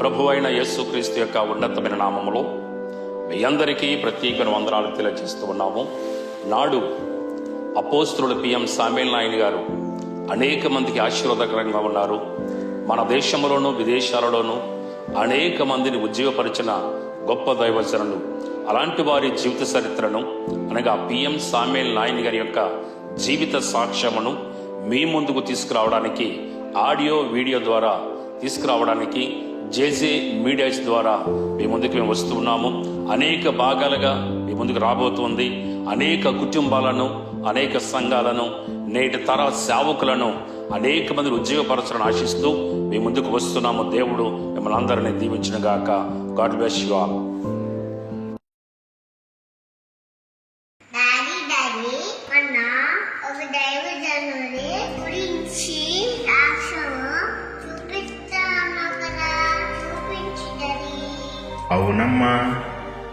ప్రభువైన యేసుక్రీస్తు యొక్క ఉన్నతమైన నామములో మీ అందరికీ ప్రత్యేకమైన వందనాలు తెలియజేస్తూ ఉన్నాము. నాడు అపోస్తలుడు పిఎం సామ్యూయల్ నాయన్ గారు అనేక మందికి ఆశీర్వాదకరంగా ఉన్నారు. మన దేశంలోనూ విదేశాలలోనూ అనేక మందిని ఉజ్జీవపరిచిన గొప్ప దైవజనులు. అలాంటి వారి జీవిత చరిత్రను అనగా పిఎం సామ్యూయల్ నాయన్ గారి యొక్క జీవిత సాక్ష్యమును మీ ముందుకు తీసుకురావడానికి ఆడియో వీడియో ద్వారా తీసుకురావడానికి జేజే మీడియాస్ ద్వారా మీ ముందుకు మేము వస్తూ ఉన్నాము. అనేక భాగాలుగా మీ ముందుకు రాబోతుంది. అనేక కుటుంబాలను, అనేక సంఘాలను, నేటి తర సేవకులను అనేక మంది ఉద్యోగపరచాలని ఆశిస్తూ మీ ముందుకు వస్తున్నాము. దేవుడు మిమ్మల్ని అందరినీ దీవించిన గాక. God bless you all. అవునమ్మా,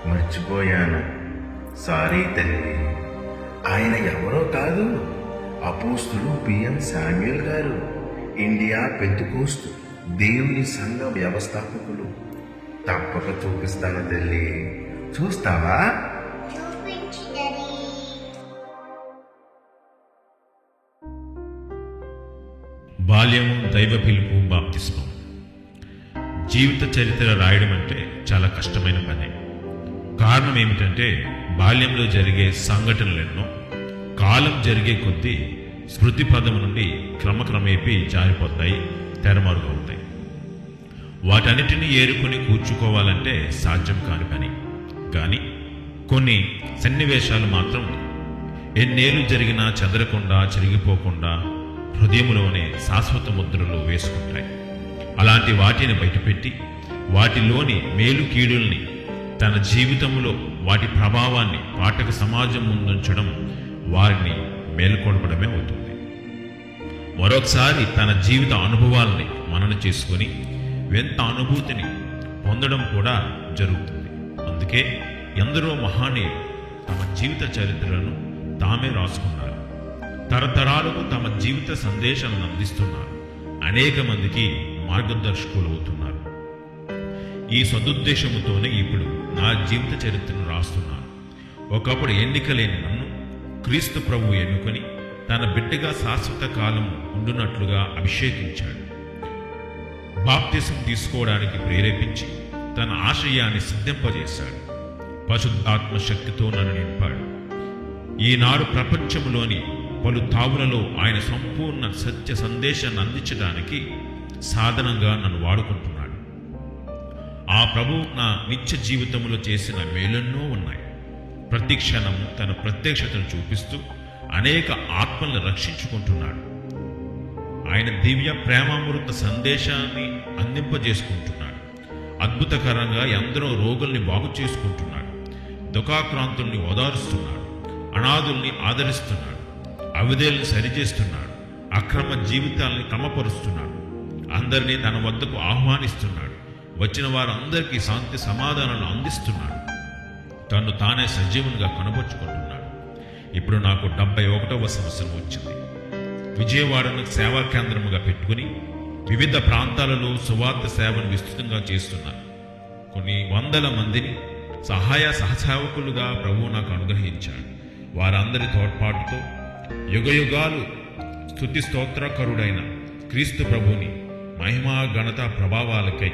మర్చిపోయాను. సారీ తల్లి. ఆయన ఎవరో కాదు, అపోస్తలుడు పిఎం సామ్యూయల్ గారు, ఇండియా పెంతెకోస్తు దేవుని సంఘ వ్యవస్థాపకులు. తప్పక చూపిస్తాను తల్లి, చూస్తావా? బాల్యము, దైవ పిలుపు, బాప్తిస్మం. జీవిత చరిత్ర రాయడం అంటే చాలా కష్టమైన పని. కారణం ఏమిటంటే బాల్యంలో జరిగే సంఘటనలెన్నో కాలం జరిగే కొద్దీ స్మృతి పదము నుండి క్రమక్రమేపీ జారిపోతాయి, తెరమరుగవుతాయి. వాటన్నిటినీ ఏరుకొని కూర్చుకోవాలంటే సాధ్యం కాని పని. కానీ కొన్ని సన్నివేశాలు మాత్రం ఎన్నేళ్ళు జరిగినా చెదరకుండా, చెరిగిపోకుండా హృదయంలోనే శాశ్వత ముద్రలు వేసుకుంటాయి. అలాంటి వాటిని బయటపెట్టి వాటిలోని మేలు కీడుల్ని తన జీవితంలో వాటి ప్రభావాన్ని పాఠక సమాజం ముందుంచడం వారిని మేలుకొల్పడమే అవుతుంది. మరొకసారి తన జీవిత అనుభవాల్ని మనన చేసుకొని ఎంత అనుభూతిని పొందడం కూడా జరుగుతుంది. అందుకే ఎందరో మహానీయులు తమ జీవిత చరిత్రలను తామే రాసుకున్నారు. తరతరాలకు తమ జీవిత సందేశాలను అందిస్తున్నారు. అనేక మందికి మార్గదర్శకులు అవుతున్నారు. ఈ సదుద్దేశముతోనే ఇప్పుడు నా జీవిత చరిత్రను రాస్తున్నాను. ఒకప్పుడు ఎన్నిక లేని నన్ను క్రీస్తు ప్రభువు ఎన్నుకొని తన బిడ్డగా శాశ్వత కాలం ఉండునట్లుగా అభిషేకించాడు. బాప్తిసం తీసుకోవడానికి ప్రేరేపించి తన ఆశయాన్ని సిద్ధింపజేశాడు. పరిశుద్ధాత్మ శక్తితో నన్ను నింపాడు. ఈనాడు ప్రపంచంలోని పలు తావులలో ఆయన సంపూర్ణ సత్య సందేశాన్ని అందించడానికి సాధనంగా నన్ను వాడుకుంటున్నాడు. ఆ ప్రభువు నా నిత్య జీవితంలో చేసిన మేలెన్నో ఉన్నాయి. ప్రతి క్షణము తన ప్రత్యక్షతను చూపిస్తూ అనేక ఆత్మలను రక్షించుకుంటున్నాడు. ఆయన దివ్య ప్రేమామృత సందేశాన్ని అందింపజేసుకుంటున్నాడు. అద్భుతకరంగా ఎందరో రోగుల్ని బాగు చేసుకుంటున్నాడు. దుఃఖాక్రాంతుల్ని ఓదారుస్తున్నాడు. అనాథుల్ని ఆదరిస్తున్నాడు. అవిధేయుల్ని సరిచేస్తున్నాడు. అక్రమ జీవితాల్ని క్రమపరుస్తున్నాడు. అందరినీ తన వద్దకు ఆహ్వానిస్తున్నాడు. వచ్చిన వారందరికీ శాంతి సమాధానాలు అందిస్తున్నాడు. తను తానే సజీవునిగా కనబరుచుకుంటున్నాడు. ఇప్పుడు నాకు 71వ సంవత్సరం వచ్చింది. విజయవాడను సేవా కేంద్రముగా పెట్టుకుని వివిధ ప్రాంతాలలో సువార్త సేవను విస్తృతంగా చేస్తున్నాను. కొన్ని వందల మందిని సహాయ సహసేవకులుగా ప్రభువు నాకు అనుగ్రహించాడు. వారందరి తోడ్పాటుతో యుగయుగాలు స్తుతి స్తోత్రకరుడైన క్రీస్తు ప్రభుని మహిమా ఘనత ప్రభావాలకై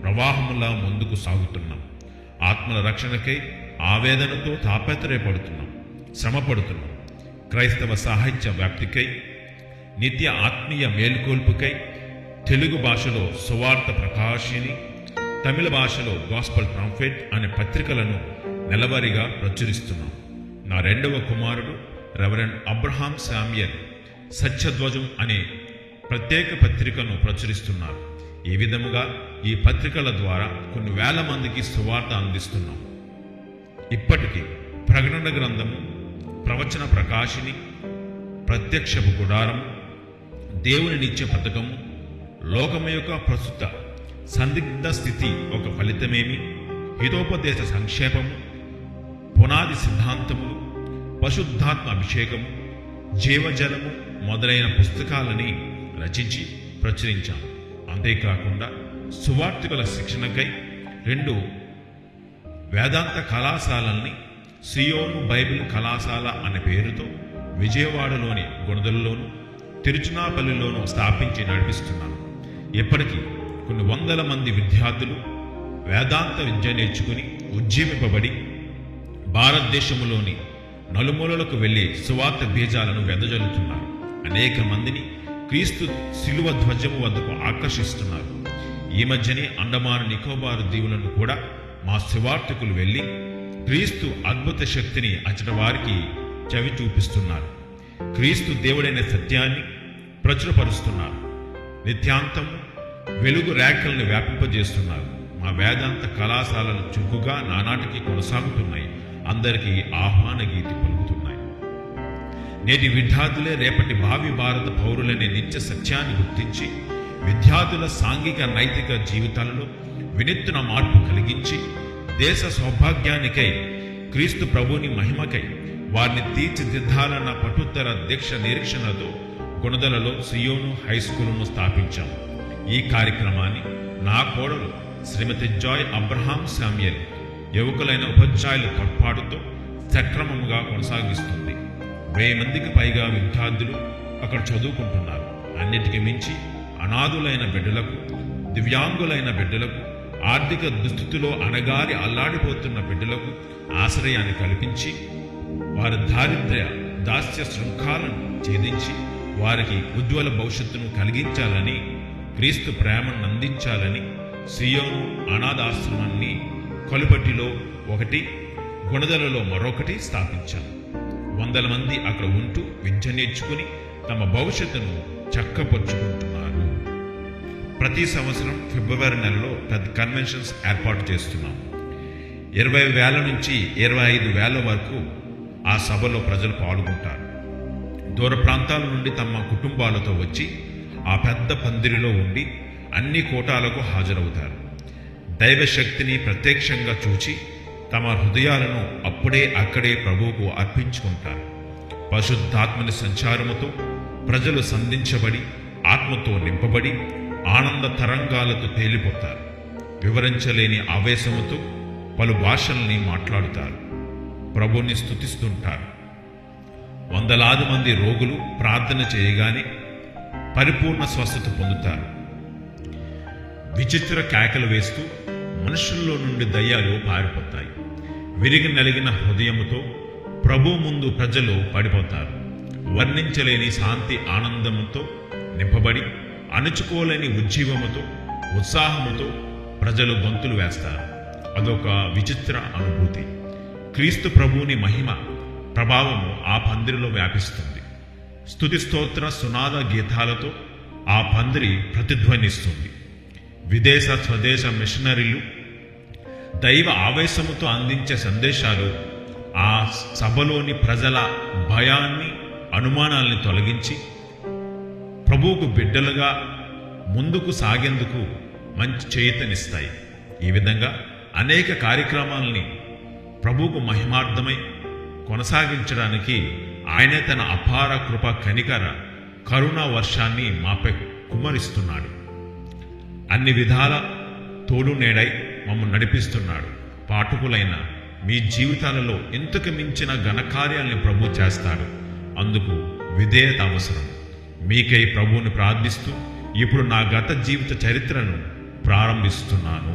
ప్రవాహములా ముందుకు సాగుతున్నాం. ఆత్మల రక్షణకై ఆవేదనతో తాపత్రయపడుతున్నాం, శ్రమపడుతున్నాం. క్రైస్తవ సాహిత్య వ్యాప్తికై, నిత్య ఆత్మీయ మేలుకొల్పుకై తెలుగు భాషలో సువార్త ప్రకాశిని, తమిళ భాషలో గాస్పల్ ప్రాంఫెట్ అనే పత్రికలను నెలవారీగా ప్రచురిస్తున్నాం. నా 2వ కుమారుడు రెవరెండ్ అబ్రహాం శామ్యూయల్ సత్యధ్వజం అనే ప్రత్యేక పత్రికను ప్రచురిస్తున్నారు. ఈ విధముగా ఈ పత్రికల ద్వారా కొన్ని వేల మందికి సువార్త అందిస్తున్నాం. ఇప్పటికీ ప్రకటన గ్రంథము, ప్రవచన ప్రకాశిని, ప్రత్యక్షపు గుడారము, దేవుని నిత్య పథకము, లోకము యొక్క ప్రస్తుత సందిగ్ధ స్థితి ఒక ఫలితమేమి, హితోపదేశ సంక్షేపము, పునాది సిద్ధాంతములు, పరిశుద్ధాత్మ అభిషేకము, జీవజలము మొదలైన పుస్తకాలని రచించి ప్రచురించాం. అంతేకాకుండా సువార్తికుల శిక్షణకై 2 వేదాంత కళాశాలల్ని సియోను బైబిల్ కళాశాల అనే పేరుతో విజయవాడలోని గుణదలలోను తిరుచునాపల్లిలోనూ స్థాపించి నడిపిస్తున్నాను. ఇప్పటికీ కొన్ని వందల మంది విద్యార్థులు వేదాంత విద్య నేర్చుకుని ఉజ్జీవింపబడి భారతదేశంలోని నలుమూలలకు వెళ్లి సువార్త బీజాలను వెదజల్లుతున్నారు. అనేక మందిని క్రీస్తు శిలువ ధ్వజము వద్దకు ఆకర్షిస్తున్నారు. ఈ మధ్యనే అండమాన్ నికోబార్ దీవులను కూడా మా సువార్తికులు వెళ్లి క్రీస్తు అద్భుత శక్తిని అచట వారికి చవి చూపిస్తున్నారు. క్రీస్తు దేవుడైన సత్యాన్ని ప్రచురపరుస్తున్నారు. నిత్యాంతం వెలుగు రేఖలను వ్యాపింపజేస్తున్నారు. మా వేదాంత కళాశాలలు చురుకుగా నానాటికి కొనసాగుతున్నాయి. అందరికీ ఆహ్వాన గీతి పలుకుతున్నాయి. నేటి విద్యార్థులే రేపటి భావి భారత పౌరులనే నిత్య సత్యాన్ని గుర్తించి విద్యార్థుల సాంఘిక నైతిక జీవితాలలో వినూత్న మార్పు కలిగించి దేశ సౌభాగ్యానికై క్రీస్తు ప్రభుని మహిమకై వారిని తీర్చిదిద్దాలన్న పట్టుదల దీక్ష నిరీక్షణతో గుణదలలో సియోను హై స్కూలును స్థాపించాం. ఈ కార్యక్రమాన్ని నా కోడలు శ్రీమతి జాయ్ అబ్రహాం శామ్యుయల్ యువకులైన ఉపాధ్యాయుల తోడ్పాటుతో సక్రమంగా కొనసాగిస్తుంది. 1000 మందికి పైగా విద్యార్థులు అక్కడ చదువుకుంటున్నారు. అన్నిటికీ మించి అనాథులైన బిడ్డలకు, దివ్యాంగులైన బిడ్డలకు, ఆర్థిక దుస్థితిలో అణగారి అల్లాడిపోతున్న బిడ్డలకు ఆశ్రయాన్ని కల్పించి వారి దారిద్ర్య దాస్య శృంఖాలను ఛేదించి వారికి ఉజ్వల భవిష్యత్తును కలిగించాలని, క్రీస్తు ప్రేమను అందించాలని సియోను అనాథాశ్రమాన్ని కలుపటిలో 1, గుణదలలో మరొకటి స్థాపించాను. 100 మంది అక్కడ ఉంటూ విద్య నేర్చుకుని తమ భవిష్యత్తును చక్కపరుచుకుంటున్నారు. ప్రతి సంవత్సరం ఫిబ్రవరి నెలలో పెద్ద కన్వెన్షన్స్ ఏర్పాటు చేస్తున్నాం. 20,000 నుంచి 25,000 వరకు ఆ సభలో ప్రజలు పాల్గొంటారు. దూర ప్రాంతాల నుండి తమ కుటుంబాలతో వచ్చి ఆ పెద్ద పందిరిలో ఉండి అన్ని కోటాలకు హాజరవుతారు. దైవశక్తిని ప్రత్యక్షంగా చూచి తమ హృదయాలను అక్కడే ప్రభువుకు అర్పించుకుంటారు. పరిశుద్ధాత్మని సంచారముతో ప్రజలు సంధించబడి ఆత్మతో నింపబడి ఆనంద తరంగాలతో తేలిపోతారు. వివరించలేని ఆవేశముతో పలు భాషల్ని మాట్లాడుతారు. ప్రభుని స్తుతిస్తుంటారు. 100,000 మంది రోగులు ప్రార్థన చేయగానే పరిపూర్ణ స్వస్థత పొందుతారు. విచిత్ర కేకలు వేస్తూ మనుషుల్లో నుండి దయ్యాలు పారిపోతాయి. విరిగి నలిగిన హృదయముతో ప్రభు ముందు ప్రజలు పడిపోతారు. వర్ణించలేని శాంతి ఆనందముతో నింపబడి అణుచుకోలేని ఉజ్జీవముతో ఉత్సాహముతో ప్రజలు గొంతులు వేస్తారు. అదొక విచిత్ర అనుభూతి. క్రీస్తు ప్రభువుని మహిమ ప్రభావము ఆ పందిరిలో వ్యాపిస్తుంది. స్తుతి స్తోత్ర సునాద గీతాలతో ఆ పందిరి ప్రతిధ్వనిస్తుంది. విదేశ స్వదేశ మిషనరీలు దైవ ఆవేశముతో అందించే సందేశాలు ఆ సభలోని ప్రజల భయాన్ని, అనుమానాల్ని తొలగించి ప్రభువుకు బిడ్డలుగా ముందుకు సాగేందుకు మంచి చేతనిస్తాయి. ఈ విధంగా అనేక కార్యక్రమాలని ప్రభువుకు మహిమార్థమై కొనసాగించడానికి ఆయనే తన అపార కృప కనికర కరుణా వర్షాన్ని మాపై కుమ్మరిస్తున్నాడు. అన్ని విధాల తోడు నేడై మమ్మల్ని నడిపిస్తున్నాడు. పాఠకులైన మీ జీవితాలలో ఇంతకు మించిన ఘనకార్యాల్ని ప్రభు చేస్తాడు. అందుకు విధేయత అవసరం. మీకై ప్రభువుని ప్రార్థిస్తూ ఇప్పుడు నా గత జీవిత చరిత్రను ప్రారంభిస్తున్నాను.